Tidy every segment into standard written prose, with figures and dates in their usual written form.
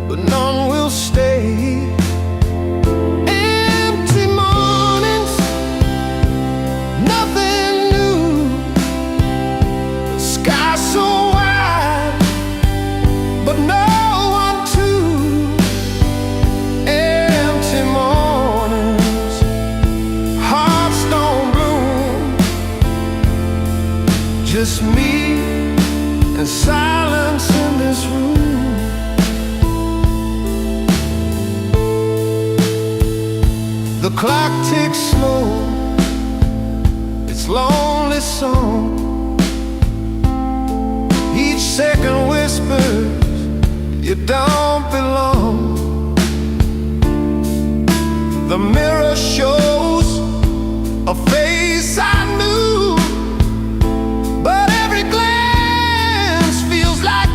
but none will stay. Empty mornings, nothing new. The sky so wide, but no one to. Empty mornings, hearts don't bloom. Just me and silence in this room. The clock ticks slow, its lonely song. Each second whispers, you don't belong. The mirror shows a face I knew, but every glance feels like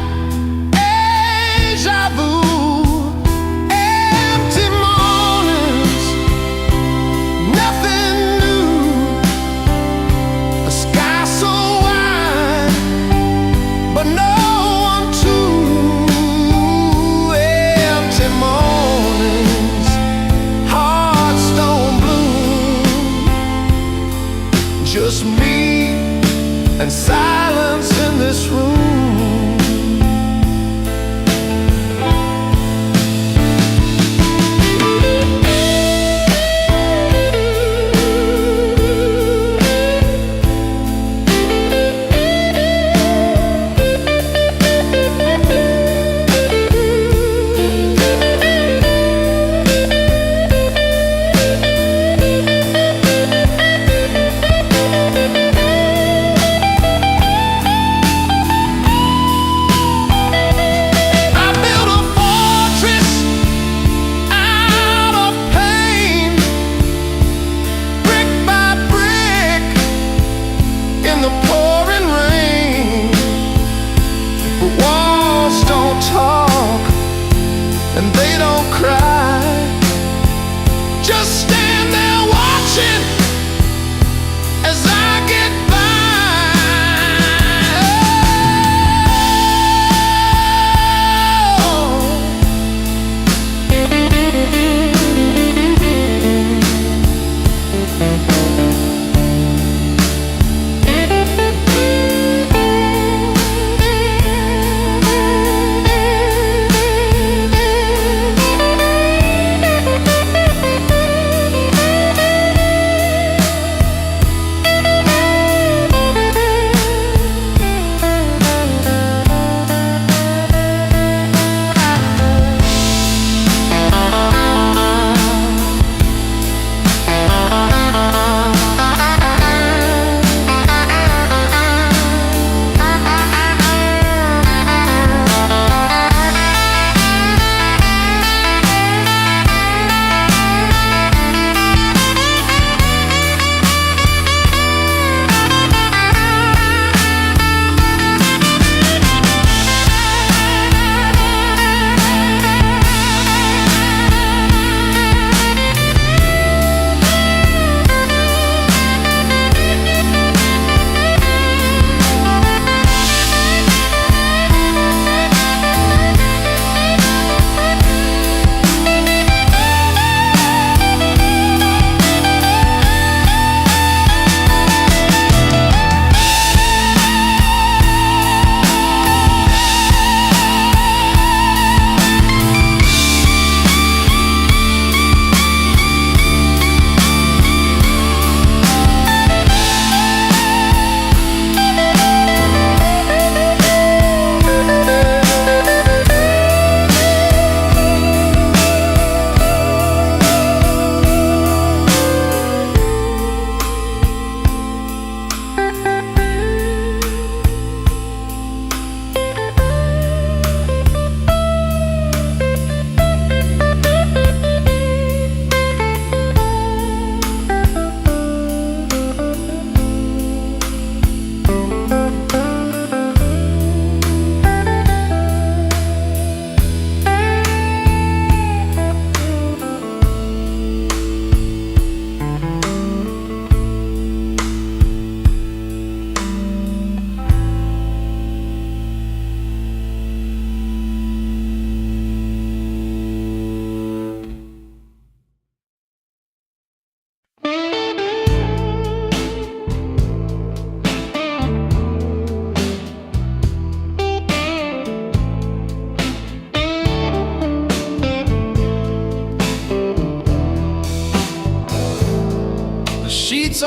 deja vu. Empty mornings, nothing new. A sky so wide, but no one to. Empty mornings, hearts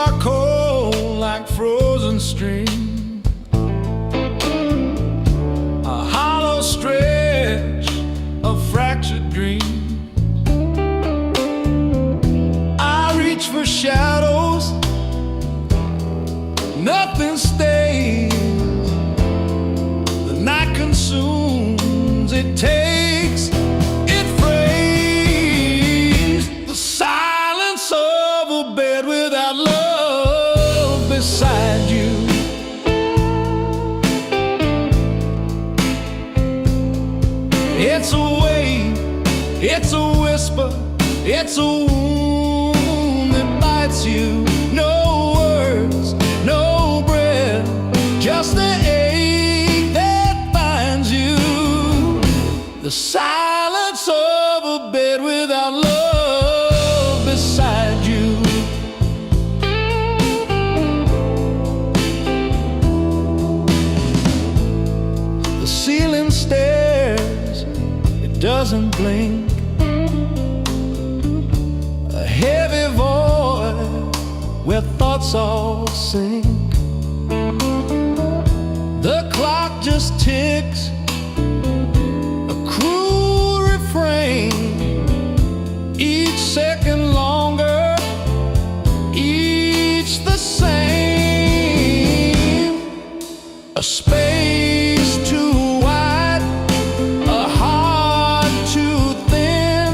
are cold like frozen stream, a hollow stretch of fractured dream. I reach for shadows, nothing stays. The night consumes, it takes, it frays. The silence of a bed without love beside you. It's a wave, it's a whisper, it's a wound that bites you. No words, no breath, just the ache that binds you. The silence of a bed without love beside you. The ceiling stares, it doesn't blink. A heavy void where thoughts all sink. The clock just ticks, a cruel refrain. Each second longer, each the same. A space too wide, a heart too thin.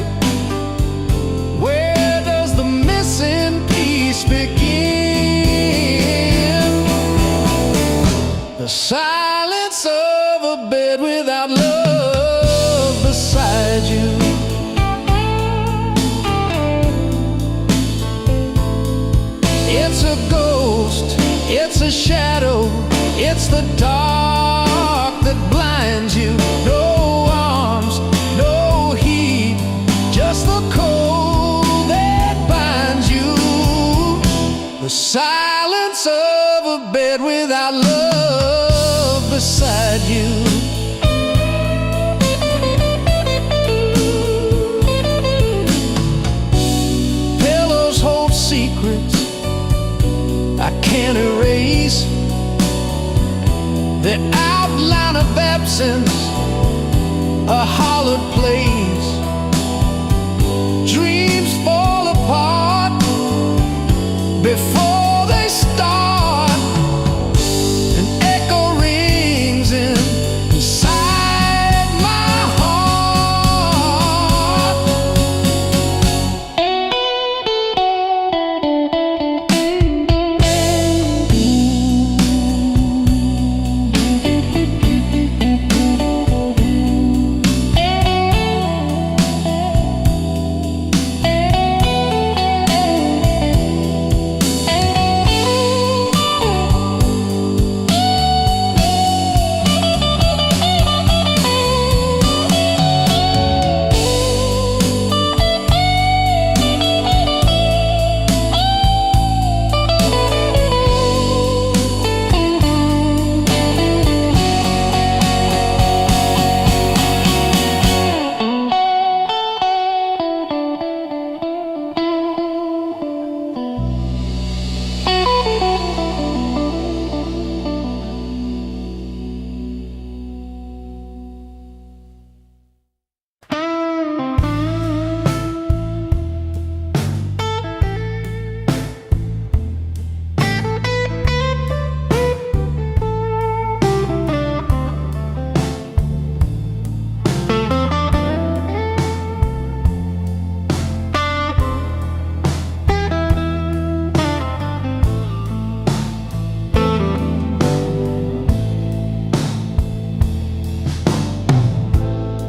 Where does the missing piece begin? The silence of a bed without love beside you. It's a ghost, it's a shadow, it's the dark that blinds you. No arms, no heat, just the cold that binds you. The silence of a bed without love beside you. Pillows hold secrets I can't erase. The outline of absence, a hollowed place. Dreams fall apart before they start. An echo rings inside my heart.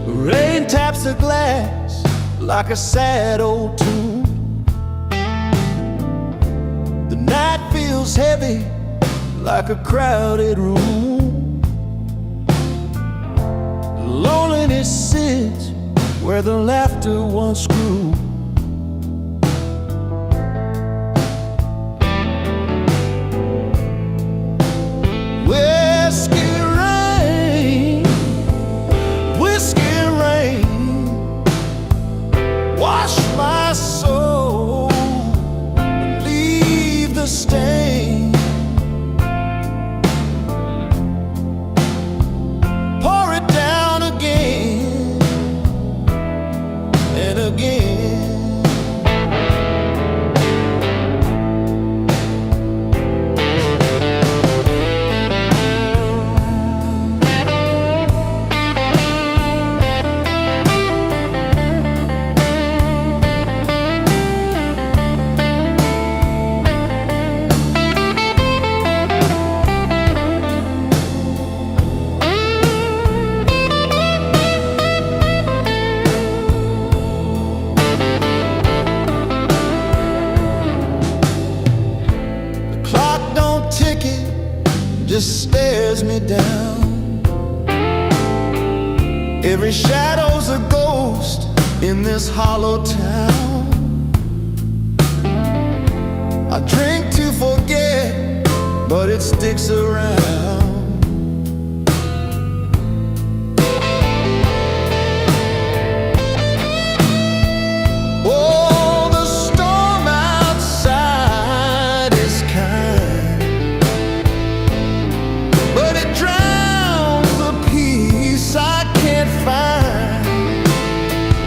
Rain taps the glass like a sad old tune. The night feels heavy like a crowded room. Loneliness sits where the laughter once grew. Whiskey rain, wash my soul, leave the stain. Every shadow's a ghost in this hollow town. I drink to forget, but it sticks around. Oh, the storm outside is kind, but it drowns the peace I can't find.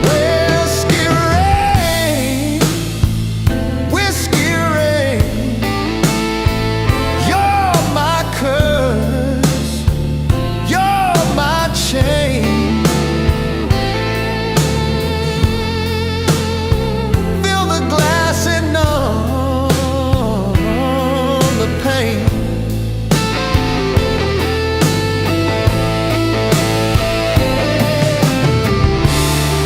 Whiskey rain, whiskey rain, you're my curse, you're my chain. Fill the glass and numb the pain.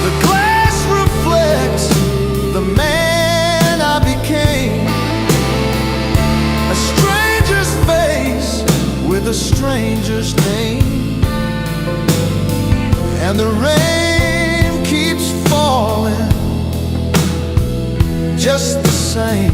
The glass reflects the man I became, a stranger's face with a stranger's name. And the rain keeps falling just the same.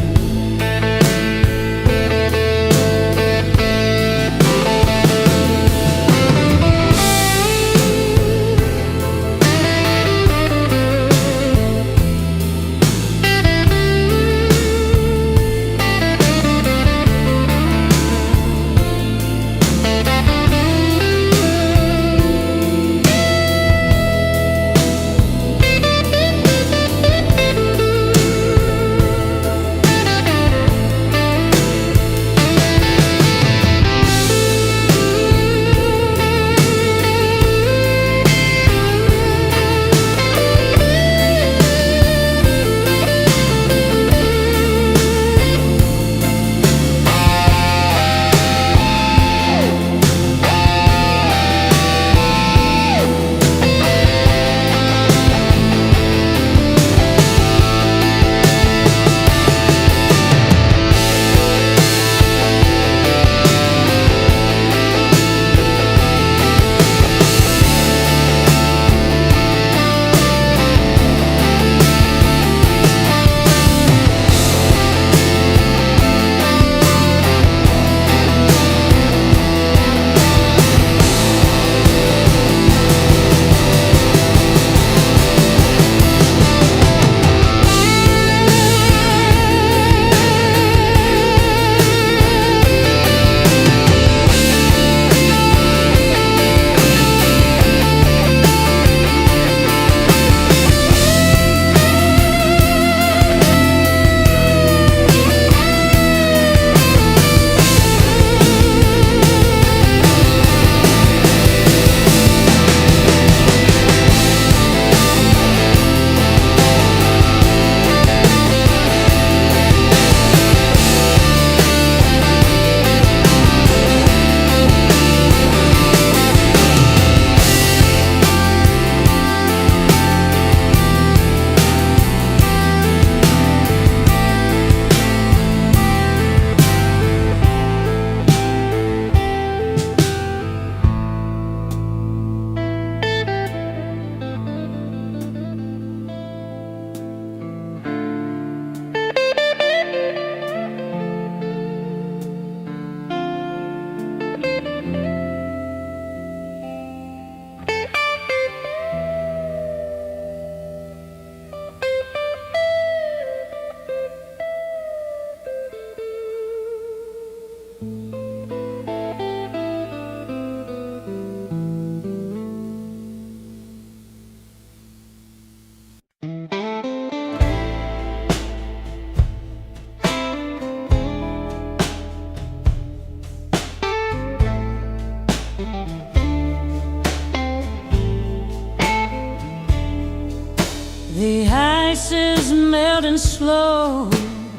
The ice is melting slow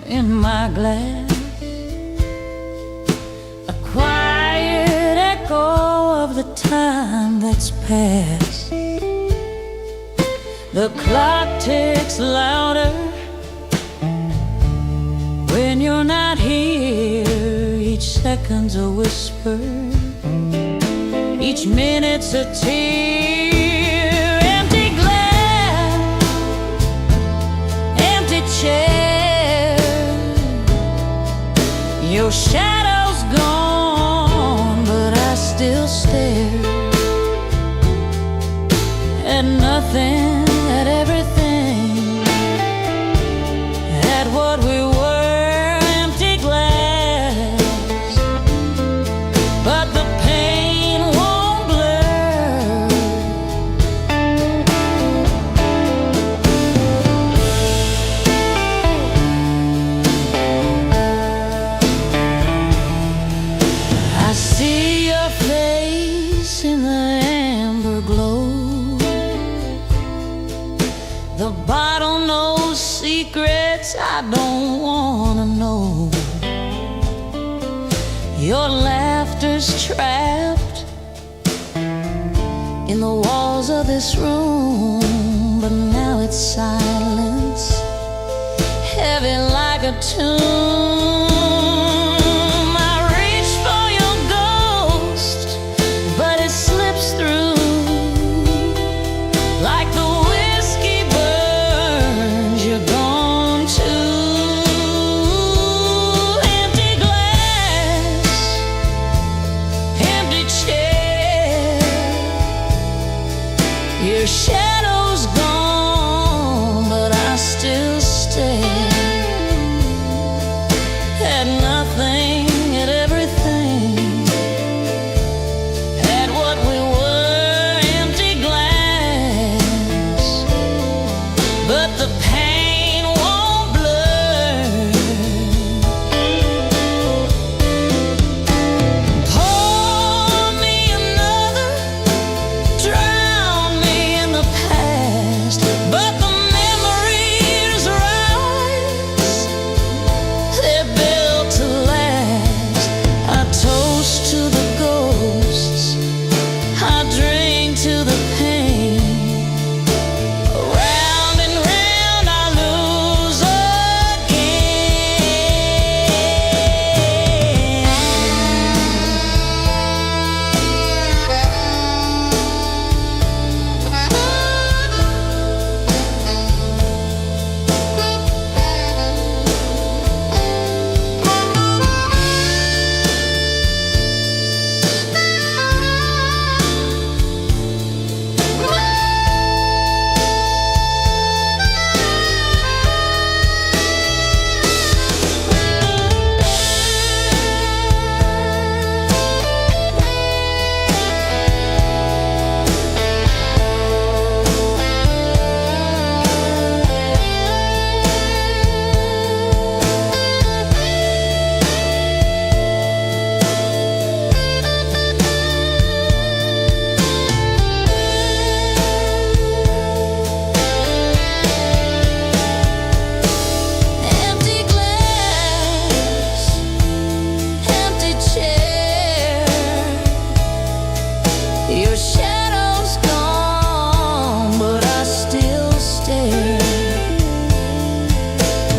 in my glass, a quiet echo of the time that's past. The clock ticks louder when you're not here. Each second's a whisper, each minute's a tear. Had nothing, had everything, had what we were, empty glass, but the pain won't blur. I see your face in the amber glow. The bottle knows secrets I don't wanna know. Your laughter's trapped in the walls of this room, but now it's silence, heavy like a tomb. I reach for your ghost, but it slips through like the whiskey burns. You're gone too. Empty glass, empty chair. Your shadow's gone, but I still stare. Had nothing, had everything, had what we were, empty glass, but the pain won't blur. Pour me another, drown me in the past, but the memories rise, they're built to last. I toast to the ghosts, I drink to the pain. Round and round I lose empty glass, empty chair. Your shadow's gone, but I still stare.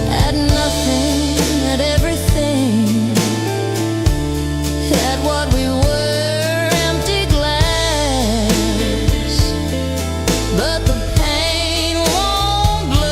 Had nothing, had everything, had what we were, empty glass, but the pain won't blur.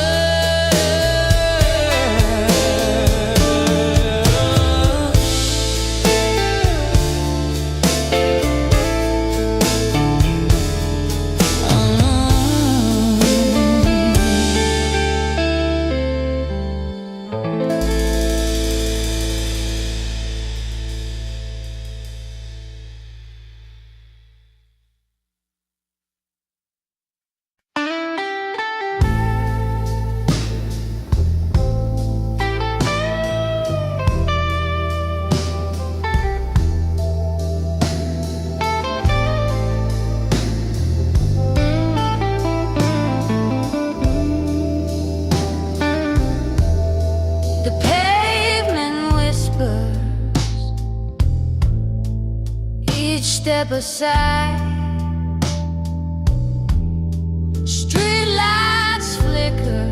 The pavement whispers, each step aside. Street lights flicker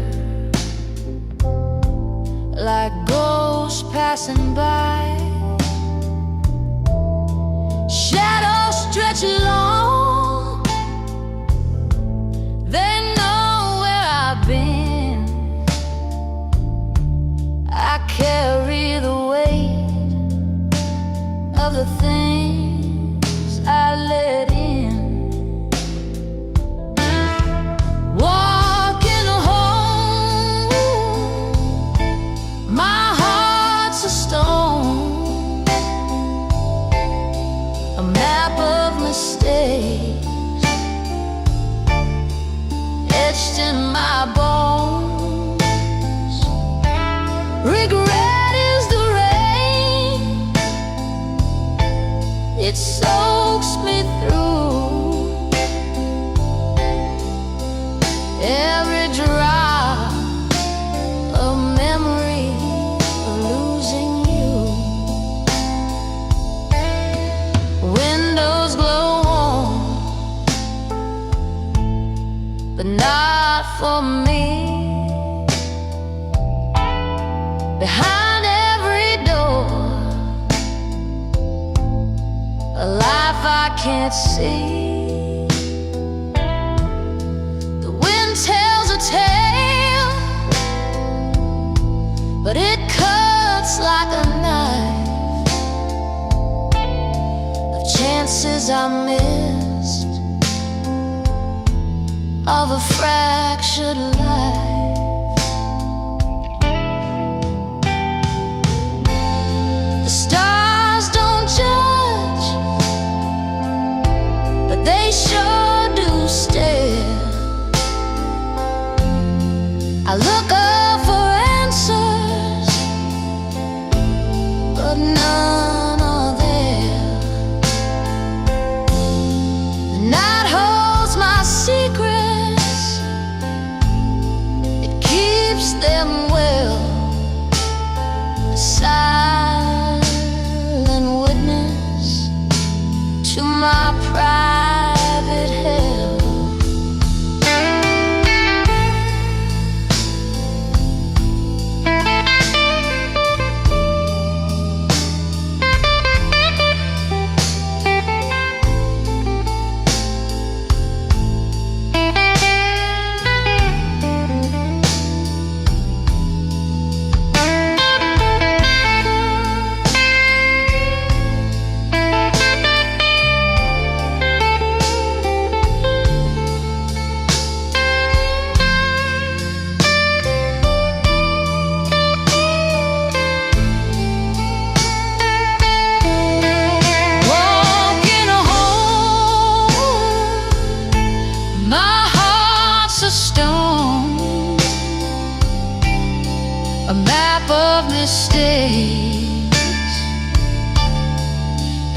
like ghosts passing by. Shadows stretch long, they know where I've been. I carry the weight of the things I let in. etched in my bones. Regret is the rain, it soaks me through. Every drop of memory of losing you. Windows glow warm, but not for me. Behind every door, a life I can't see. The wind tells a tale, but it cuts like a knife, of chances I missed, of a fractured life. The stars don't judge, but they sure do stare. I look up for answers, but none are there. The night holds my secrets, it keeps them well. A silent witness to my private hell. Walking home, my heart's a stone, a map of mistakes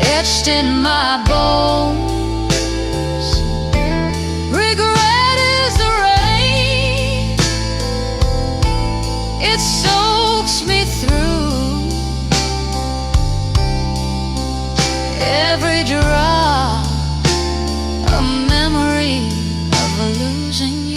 etched in my bones. Regret is the rain, it soaks me through. Every drop a memory of losing you.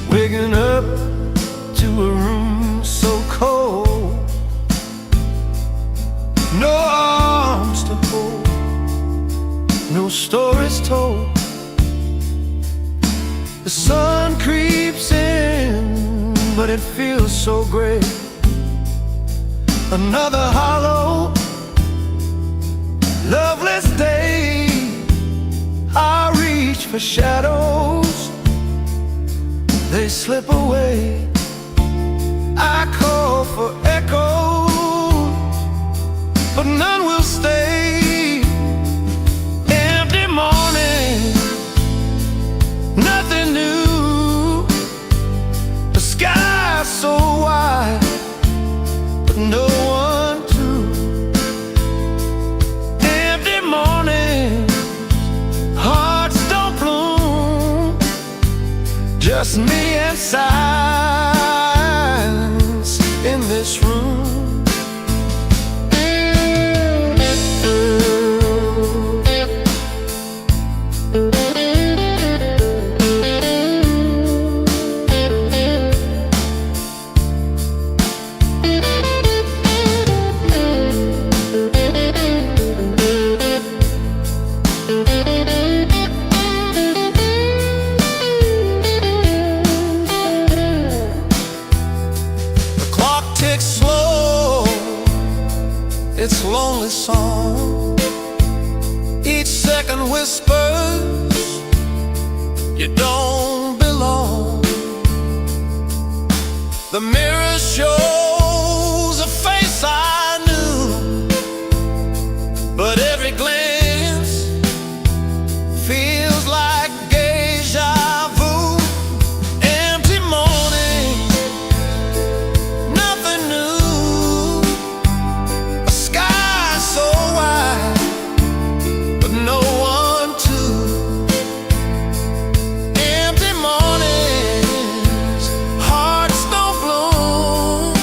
Waking up to a room so cold, no arms to hold, no stories told. The sun creeps in, but it feels so gray. Another hollow, loveless day. I reach for shadows, they slip away. I call for echoes, but none will stay. Empty morning, Just me and silence in this room. Its lonely song, each second whispers you don't belong. The mirror shows a face I knew, but every glance feels like deja vu. Empty morning, nothing new. So wide, but no one to. Empty mornings, hearts don't bloom.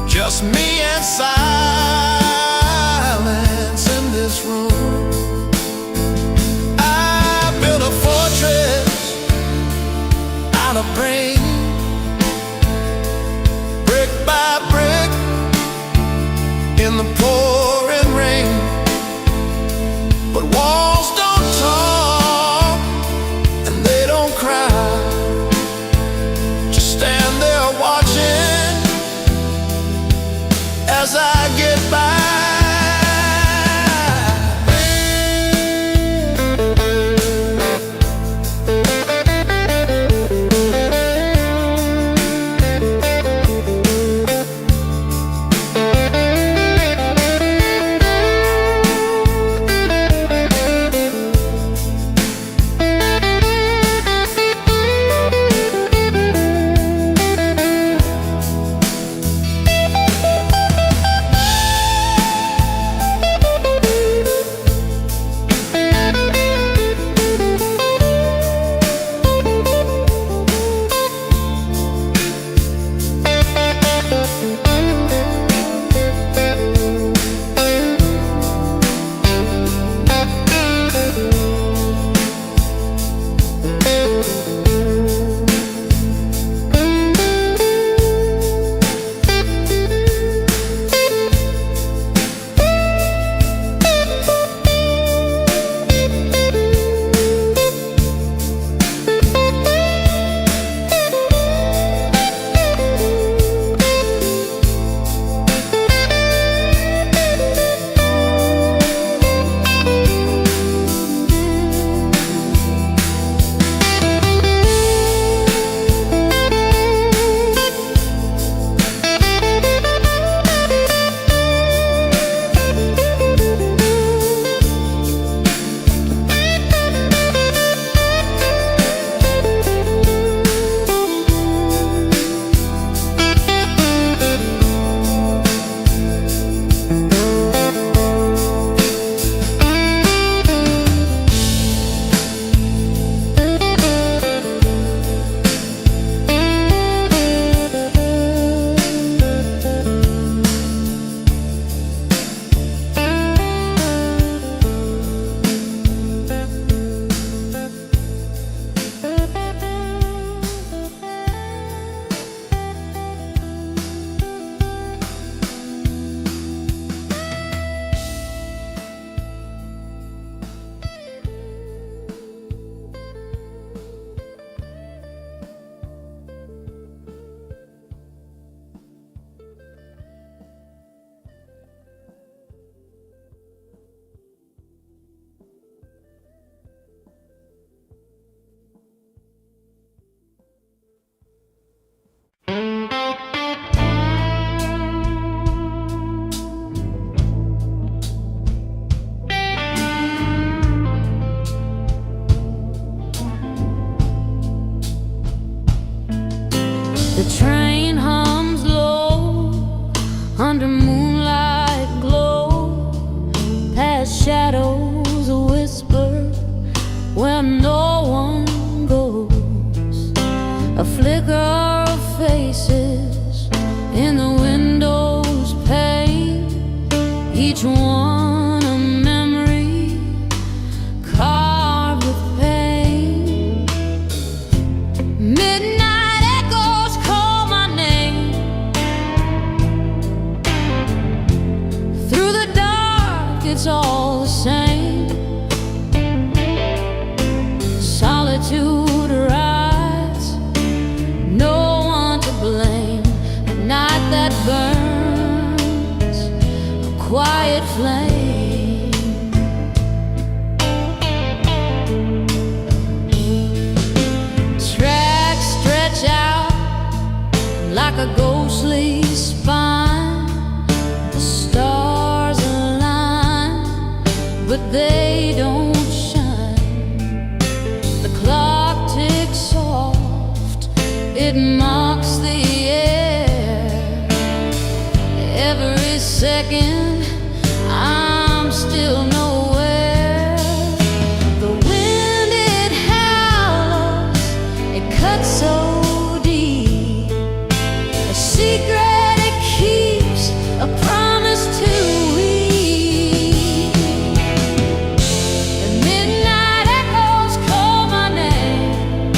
Just me and silence in this room. I built a fortress out of brain, brick by brick, in the pouring rain. But walls don't talk and they don't cry. Just stand there watching as I get by. shadows whisper where no one goes. a flicker of faces in the window's pane, each one a memory carved with pain. Midnight echoes call my name through the dark, it's all the same. Solitude arrives, no one to blame. A night that burns, a quiet flame. Tracks stretch out like a ghostly spine. The stars align, but they don't shine. The clock ticks soft, it marks the air. Every second I'm still nowhere. The wind, it howls, it cuts so deep. A secret it keeps, a promise to weep. The midnight echoes call my name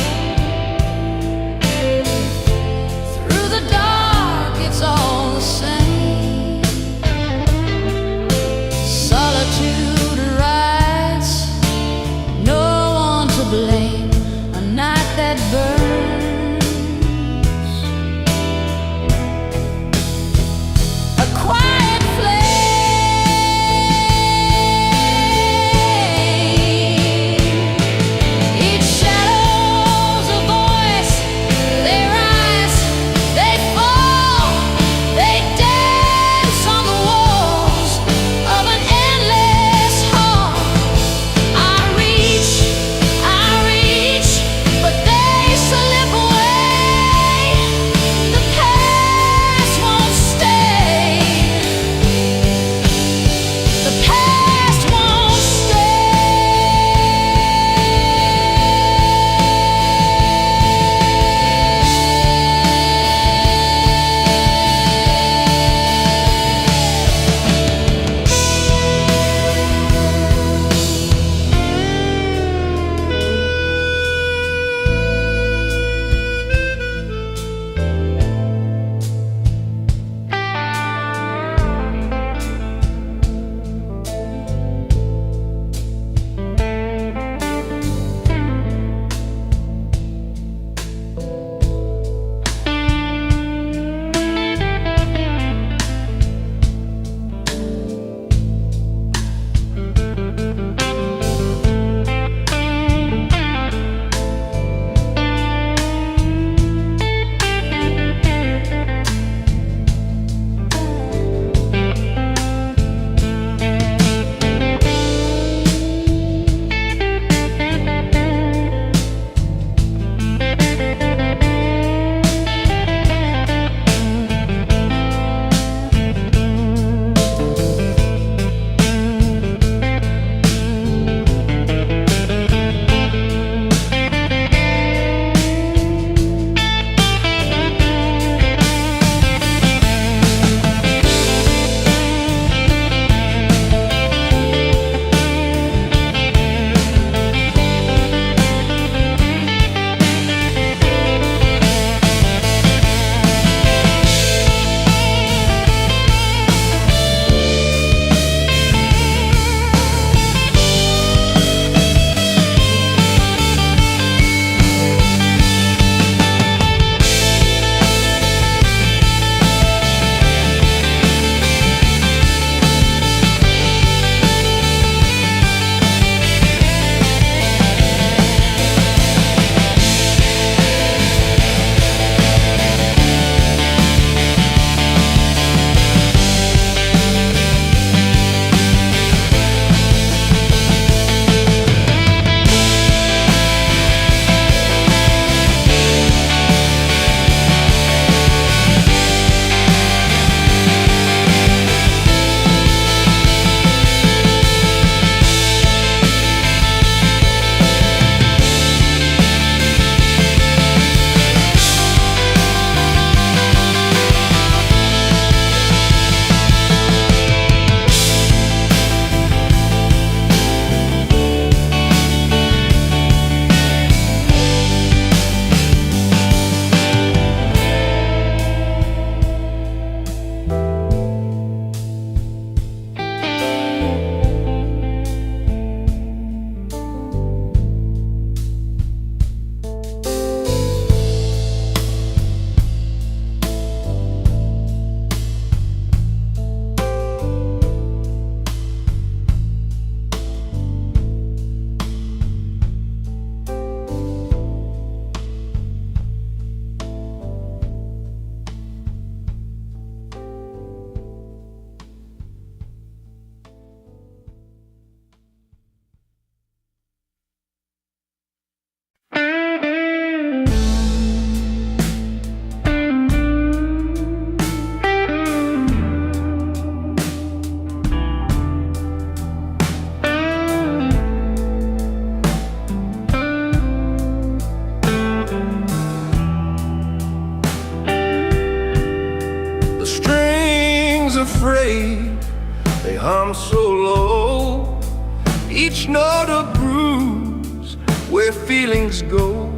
each note a bruise where feelings go.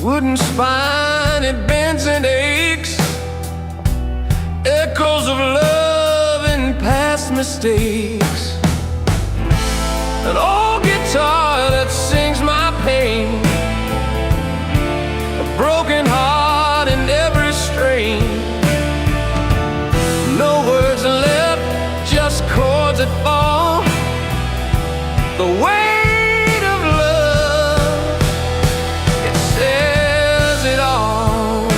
Wooden spine, it bends and aches, echoes of love and past mistakes. An old guitar that sings my pain, a broken heart in every strain. No words left, just chords that fall. The weight of love, it says it all.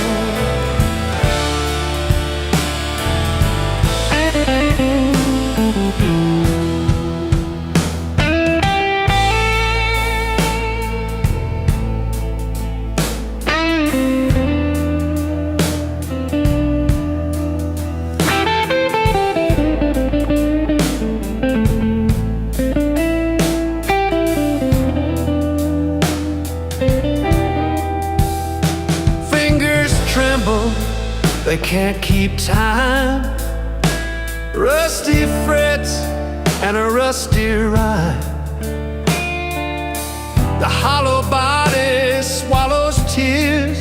They can't keep time. Rusty frets and a rusty rhyme. The hollow body swallows tears,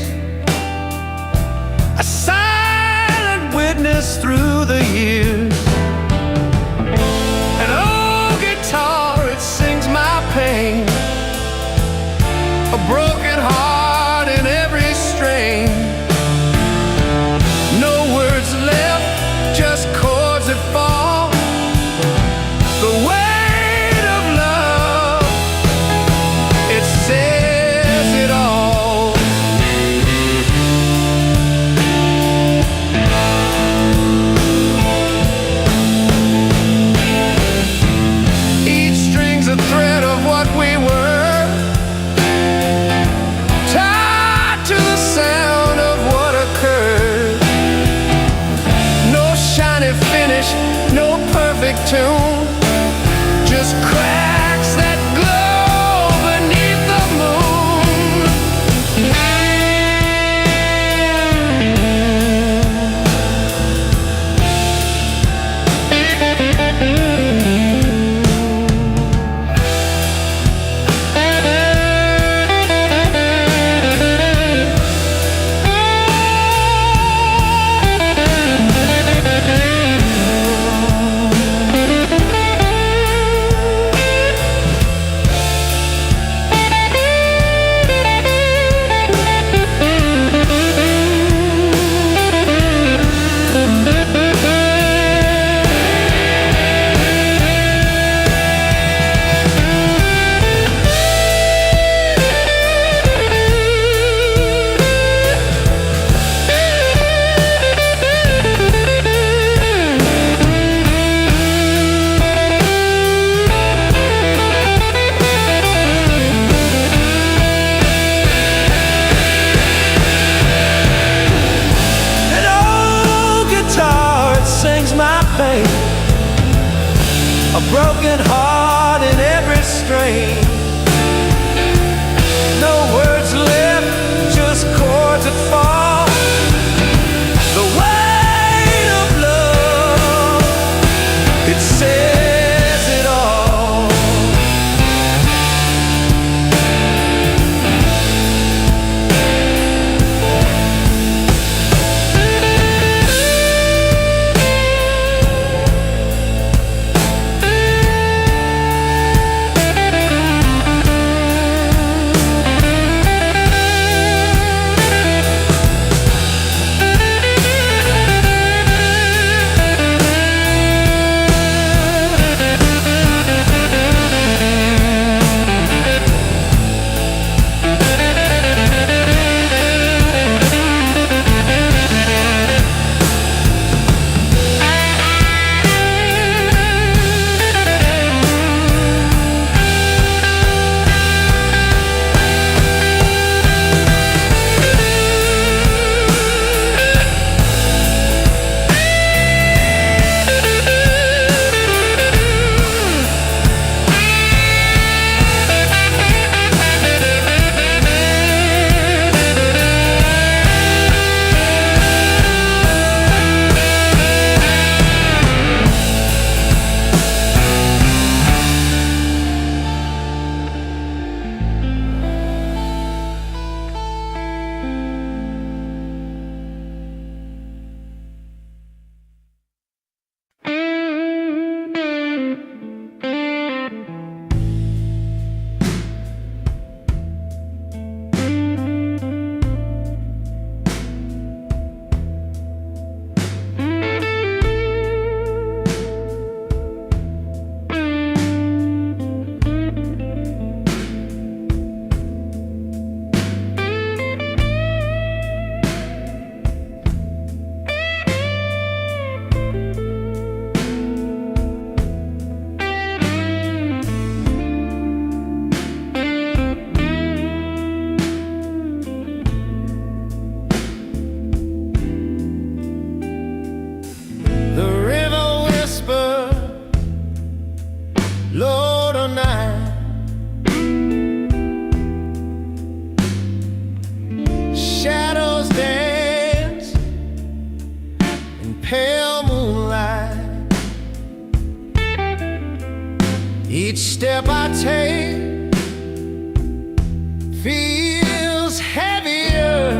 a silent witness through the years. An old guitar, it sings my pain, a broken heart in every strain. Just chords that fall. The weight of love, it says it all. Each string's a thread of what we were, tied to the sound of what occurred. Finish, no perfect tune, just cracks that glow beneath the moon. step I take feels heavier,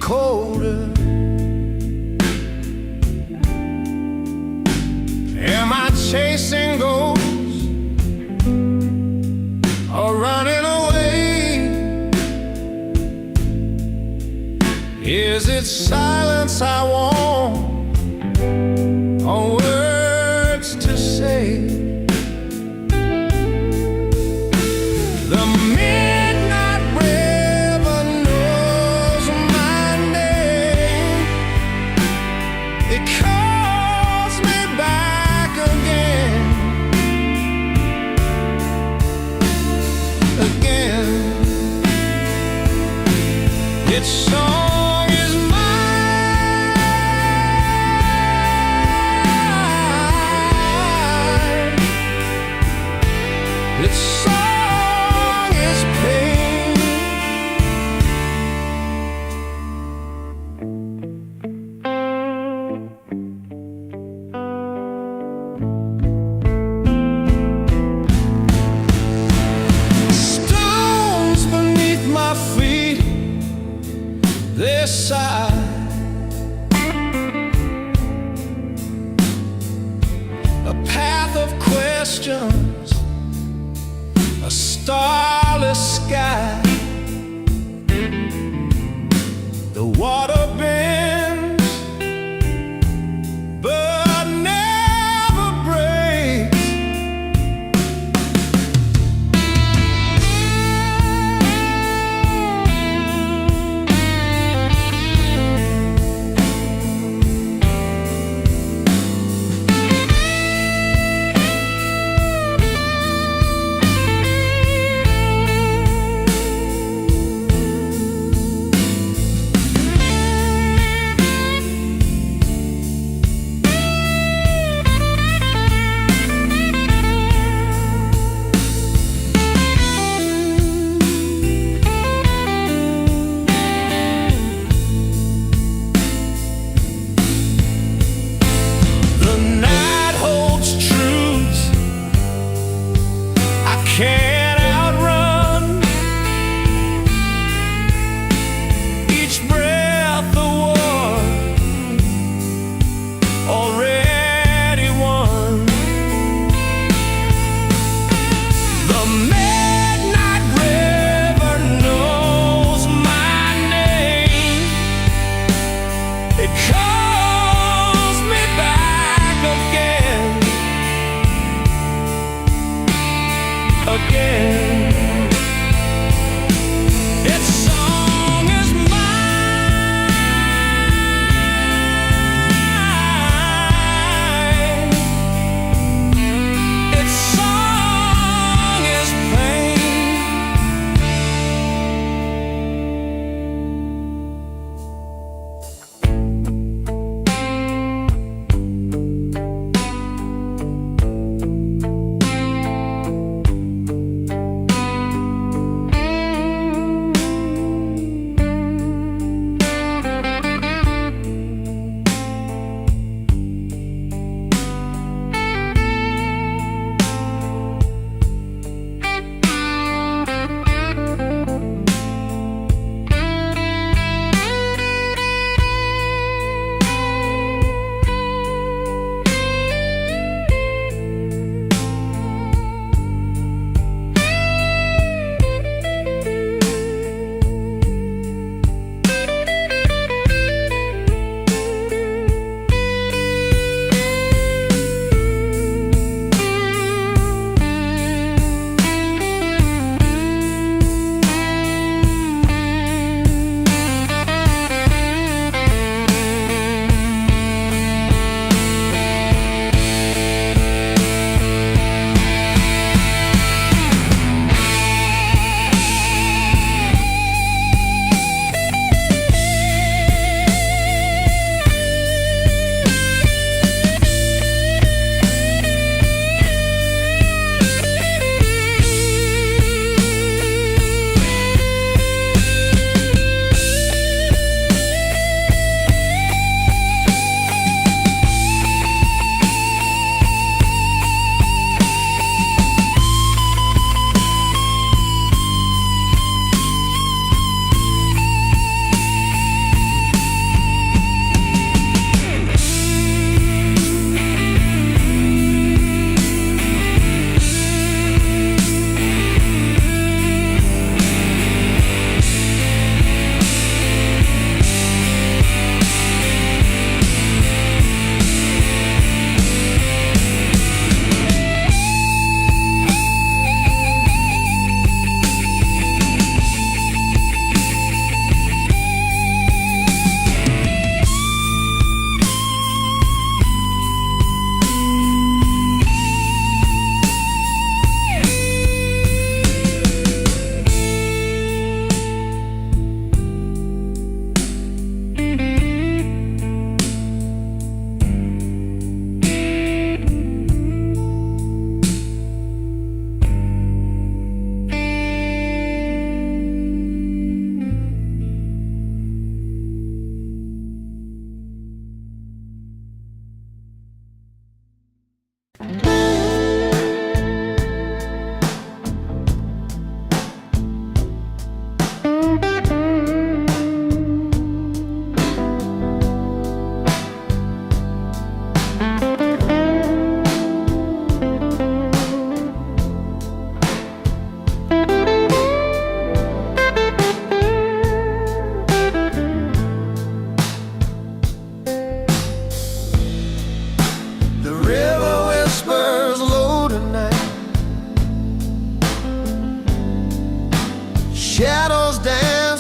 colder. Am I chasing ghosts or running away? Is it silence I want or words to say? The midnight river knows my name. It calls me back again, again. Its song is mine. Its song is pain. Stones beneath my feet, they sigh. A path of questions, a starless sky. The water bends, but never breaks.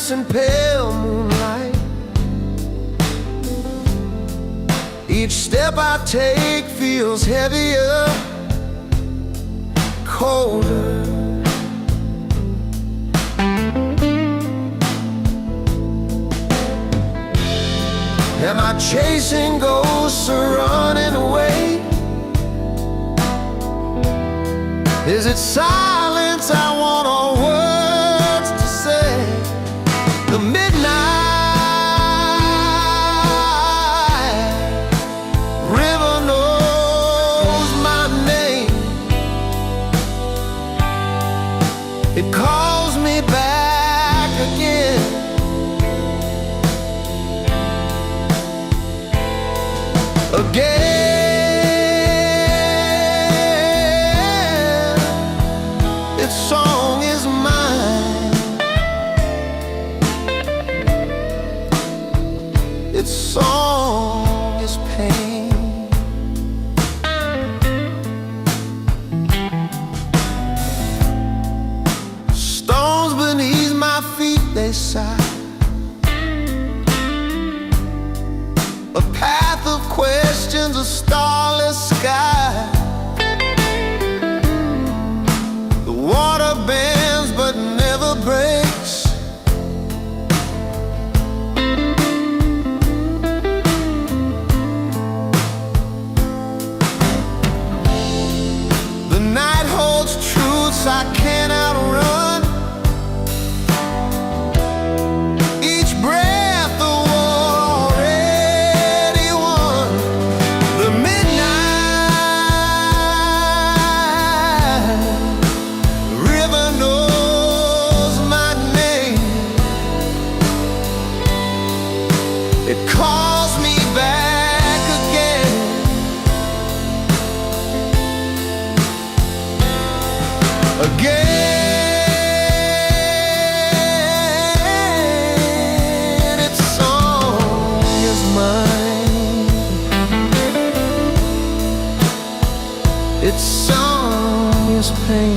nights in pale moonlight. Each step I take feels heavier, colder. Am I chasing ghosts or running away? Is it silence I want or words to say? The midnight river knows my name. It calls me back again. Again, its song is mine. Its song is pain. Stones beneath my feet, they sigh. A path of questions, a starless sky. The water bends but never breaks. The night holds truths I can't outrun. Each breath a war already won. The midnight river knows my name. It calls me back again. Again, its song is mine. Its song is pain.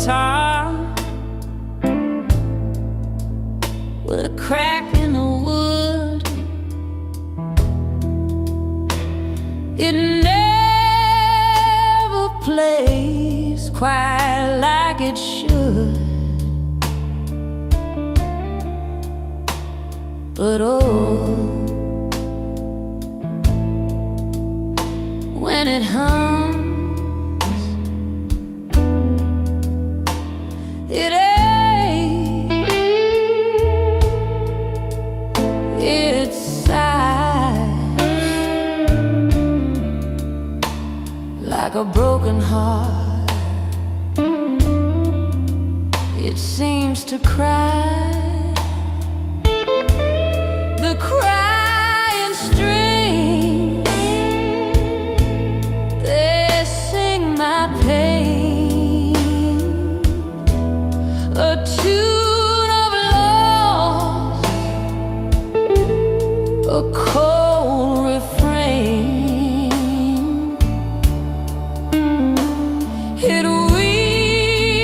guitar with a crack in the wood. It never plays quite like it should, but oh, when it hums, it ain't, it sighs like a broken heart. It seems to cry. The crying strings, they sing my pain, a tune of loss, a cold refrain. It weeps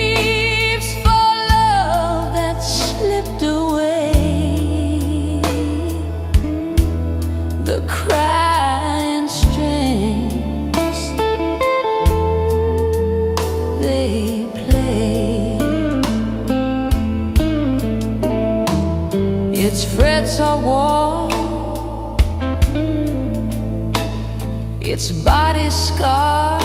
for love that slipped away. The crying strings, they play. Its frets are worn, its body scarred,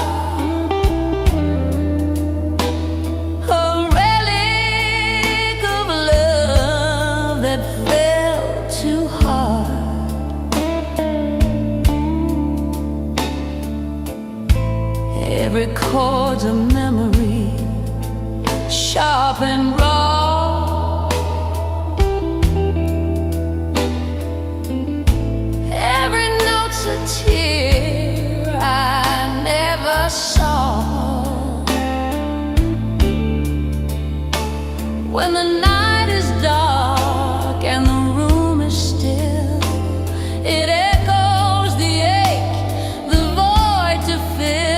a relic of love that fell too hard. Every chord's a memory, sharp and raw. Every note's a tear I never saw. When the night is dark and the room is still, it echoes the ache, the void to fill.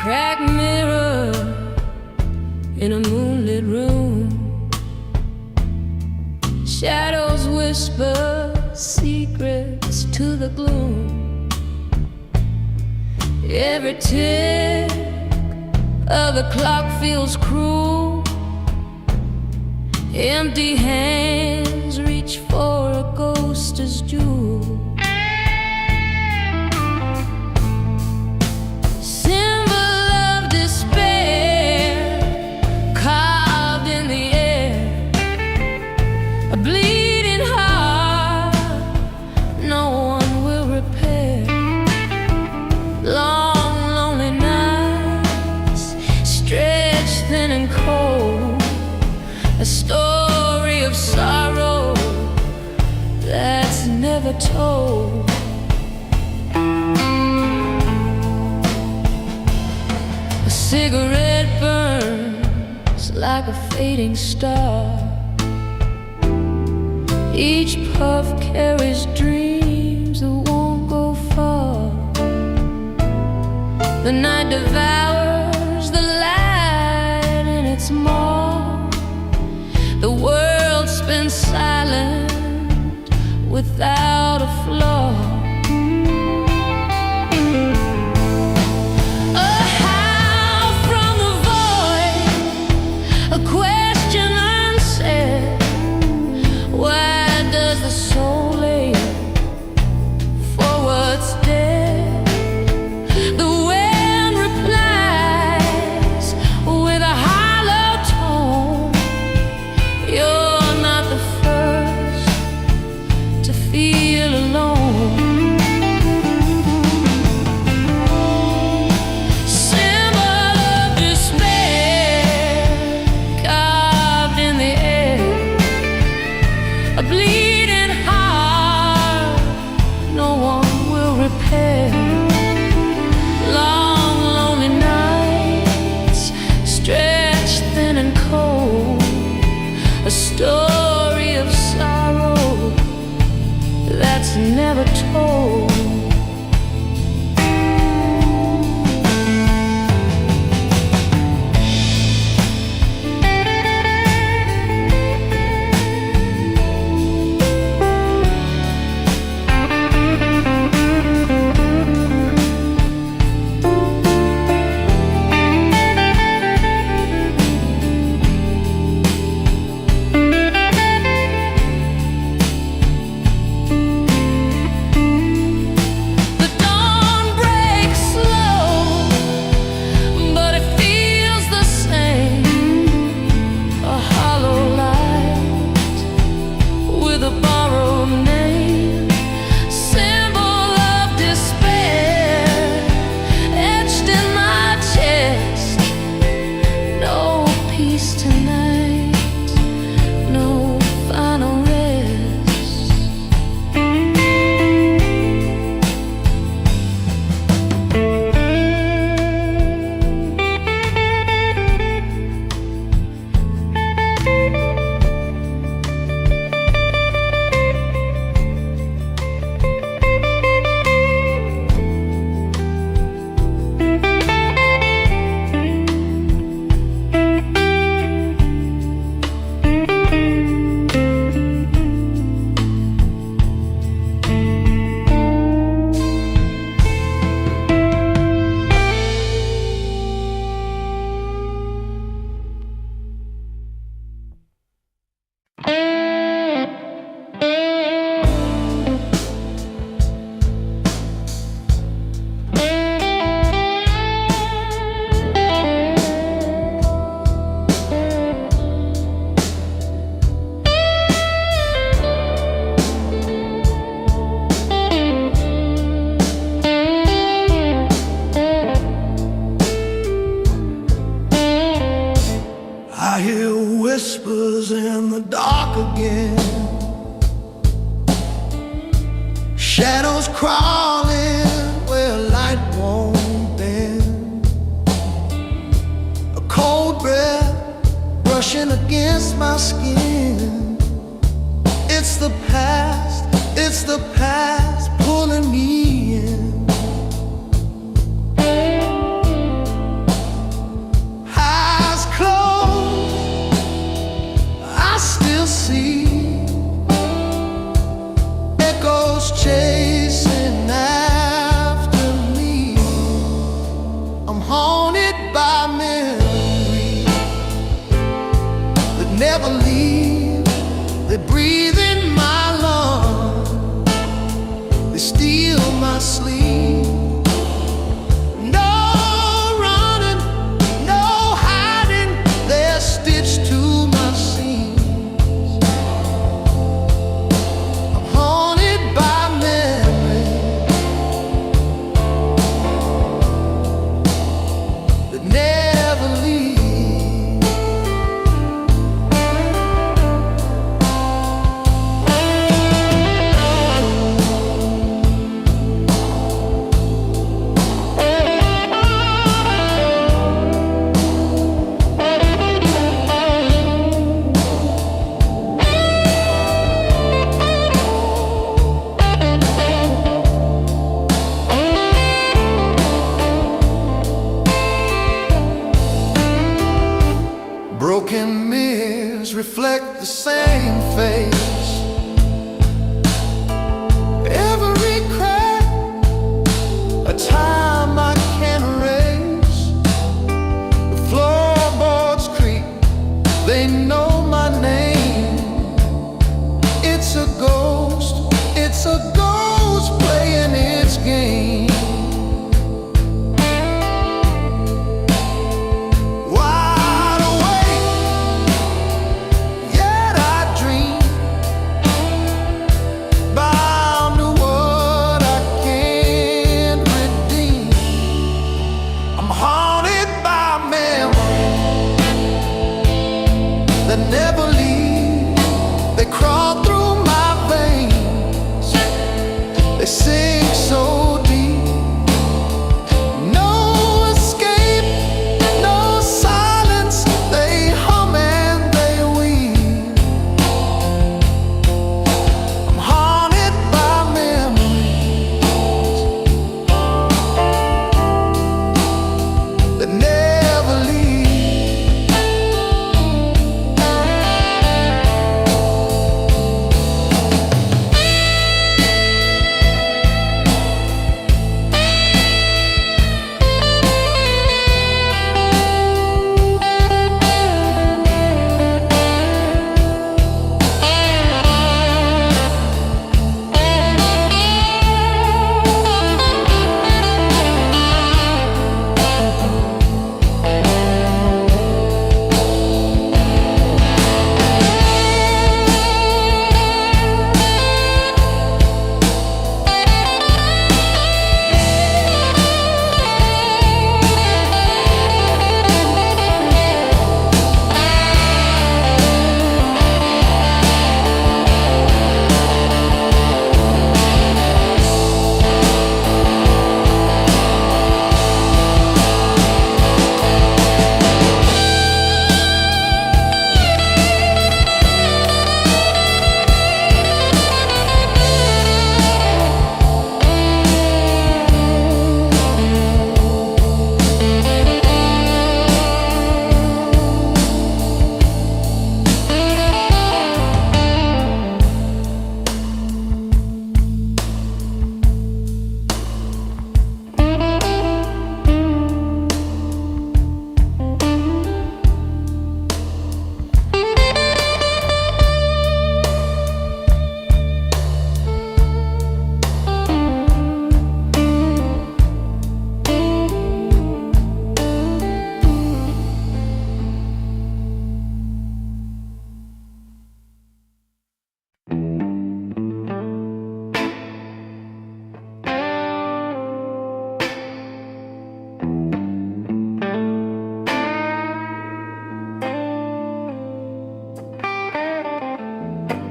cracked mirror in a moonlit room. Shadows whisper secrets to the gloom. Every tick of the clock feels cruel. Empty hands reach for a ghost's jewel. A story of sorrow that's never told. A cigarette burns like a fading star. Each puff carries dreams that won't go far. The night devours the light in its maw. The world spins silent without a flaw. A howl from the void, a question unsaid. Why does the soul ache for what's dead? The wind replies with a hollow tone. You're not the first to feel alone. Symbol of despair carved in the air. A bleeding heart no one will repair. Long, lonely nights stretched thin and cold. A story of sorrow that's never told. Whispers in the dark again. Shadows crawling where light won't bend. A cold breath brushing against my skin. It's the past pulling me in. haunted by memories that never leave. They breathe in my lungs, they steal my sleep. No running, no hiding, they're stitched to my seams. I'm haunted by memories that never leave. Broken mirrors reflect the same face. Every crack, a time I can't erase. The floorboards creak, they know my name. It's a ghost playing its game. That never leave, they crawl through my veins, they sink so deep. No escape, no silence, they hum and they weave. I'm haunted by memories that never leave.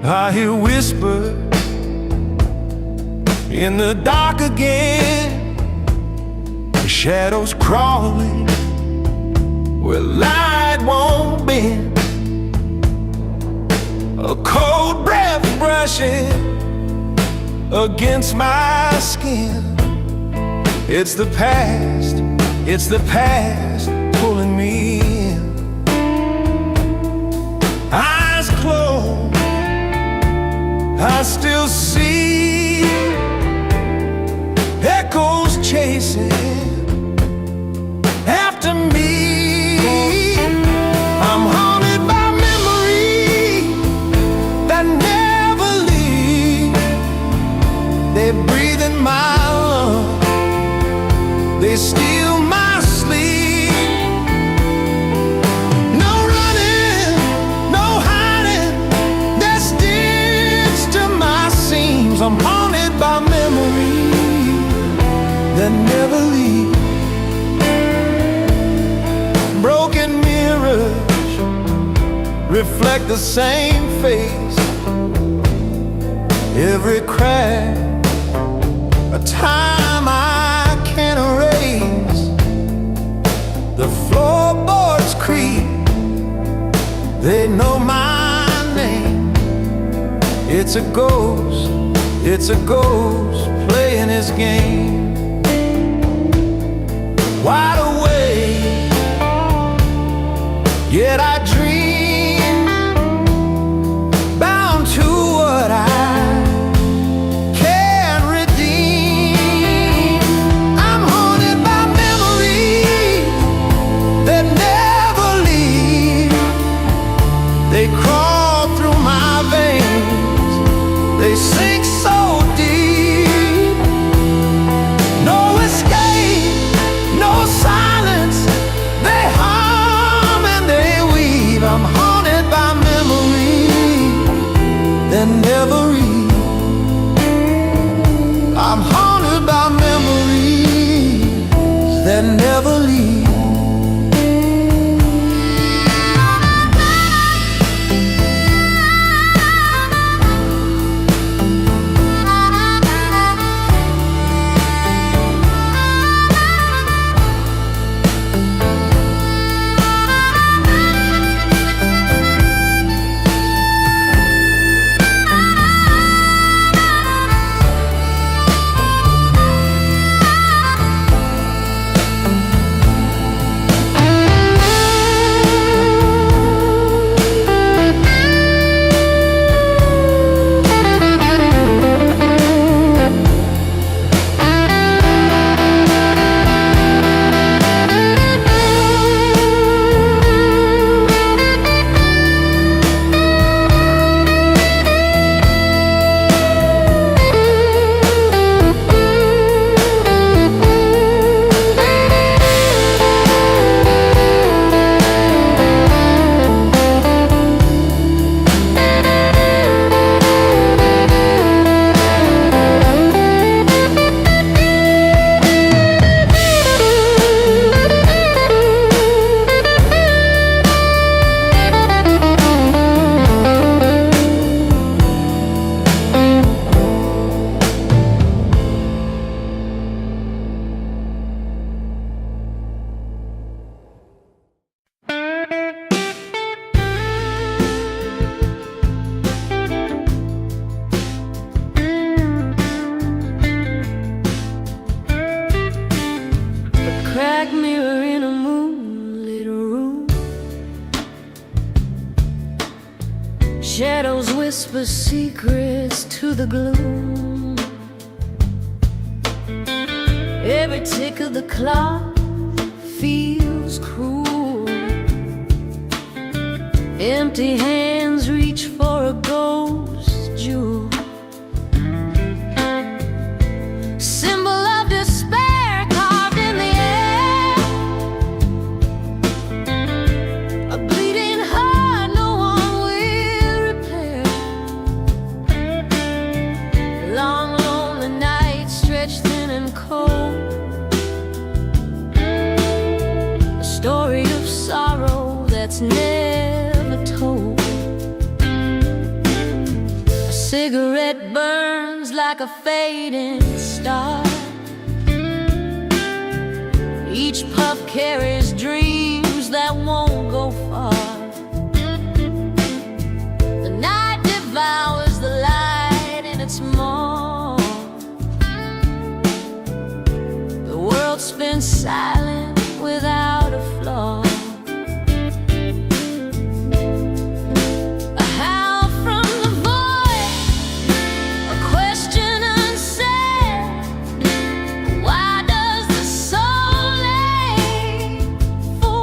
I hear whispers in the dark again, the shadows crawling where light won't bend, a cold breath brushing against my skin. It's the past pulling me in. Eyes closed, I still see echoes chasing after that never leave. Broken mirrors reflect the same face. Every crack, a time I can't erase. The floorboards creak, they know my name. It's a ghost, it's a ghost playing his game. Wide awake, yet I dream, bound to what I can't redeem. I'm haunted by memories that never leave. They crawl through my veins, they sink so deep. No escape, no silence, they hum and they weave. I'm haunted by memories that never leave. I'm haunted by memories that never leave. Cracked mirror in a moonlit room, shadows whisper secrets to the gloom. Every tick of the clock feels cruel. Empty hands reach for a ghost jewel, symbol of despair carved in the air. A bleeding heart no one will repair. Long lonely nights stretched thin and cold, a story of sorrow that's never told. A cigarette burns like a fading star. Each puff carries dreams that won't go far. The night devours the light in its maw. The world spins silent without a flaw. A howl from the void, a question unsaid. Why does the soul ache for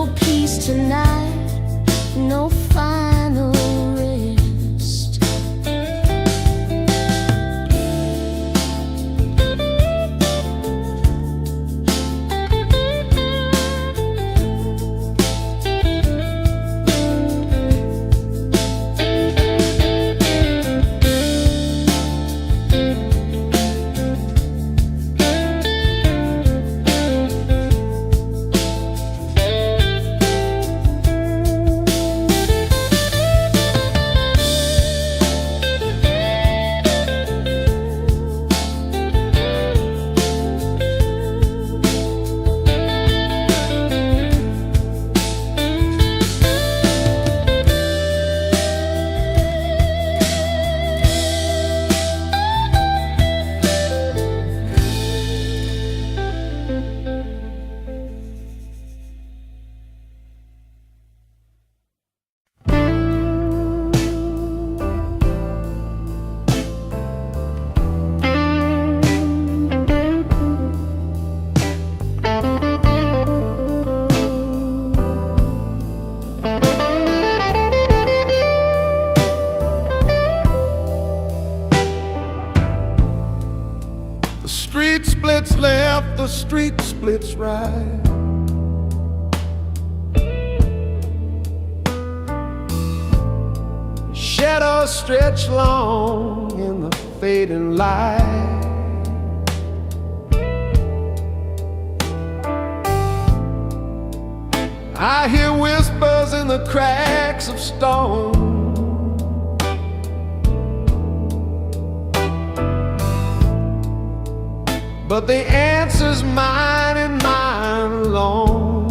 no peace tonight, no final rest. The street splits left, the street splits right. Shadows stretch long in the fading light. I hear whispers in the cracks of stone. But the answer's mine and mine alone.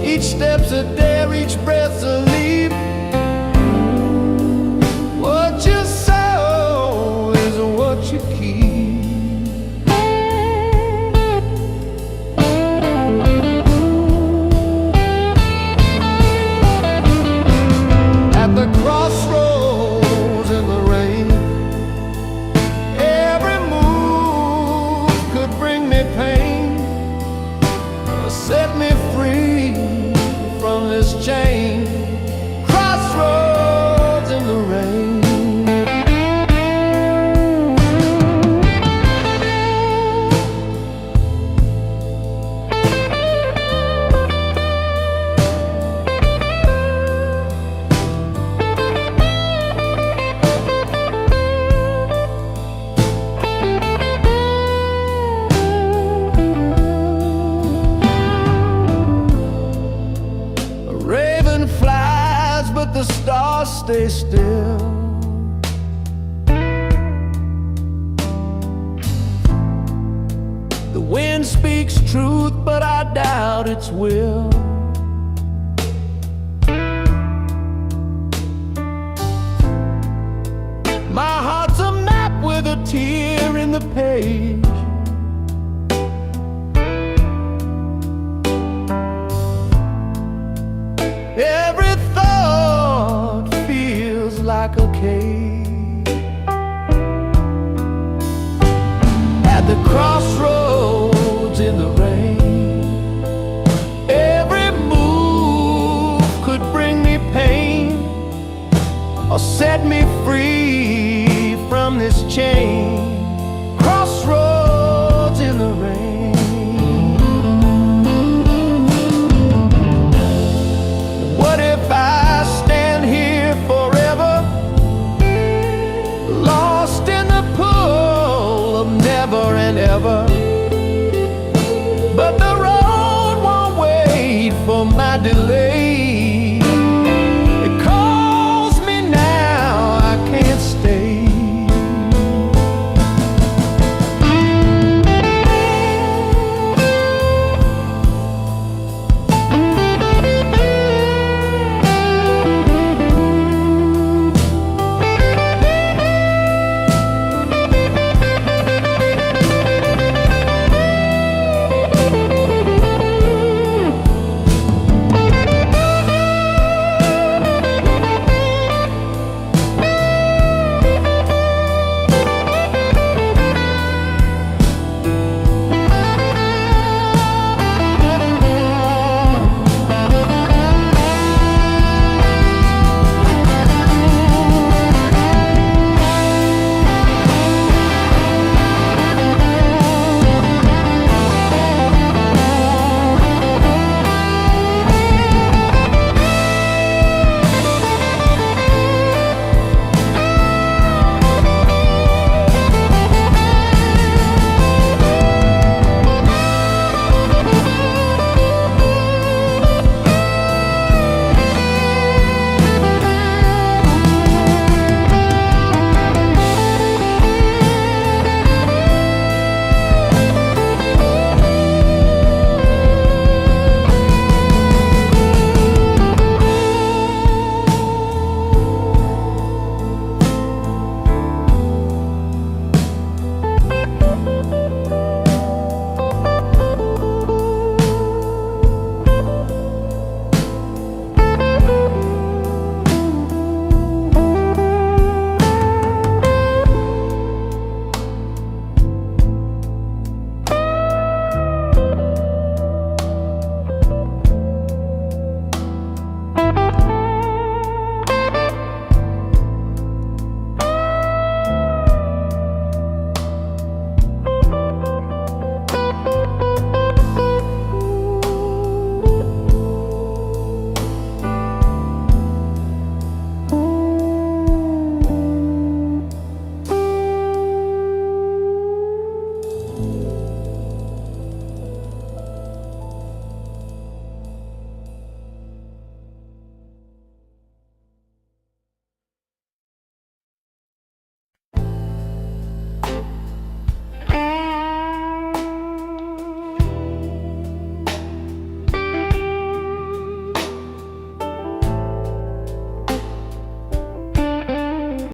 Each step's a dare, each breath's a leap. What you sow is what you keep. At the crossroads in the rain, every move could bring me pain, or set me free from this chain. Crossroads in the rain. But the stars stay still. The wind speaks truth, but I doubt its will. My heart's a map with a tear in the page. Every thought feels like a cage. At the crossroads in the rain, every move could bring me pain, or set me free from this chain. Crossroads in the rain. What if I stand here forever, lost in the pull of never and ever?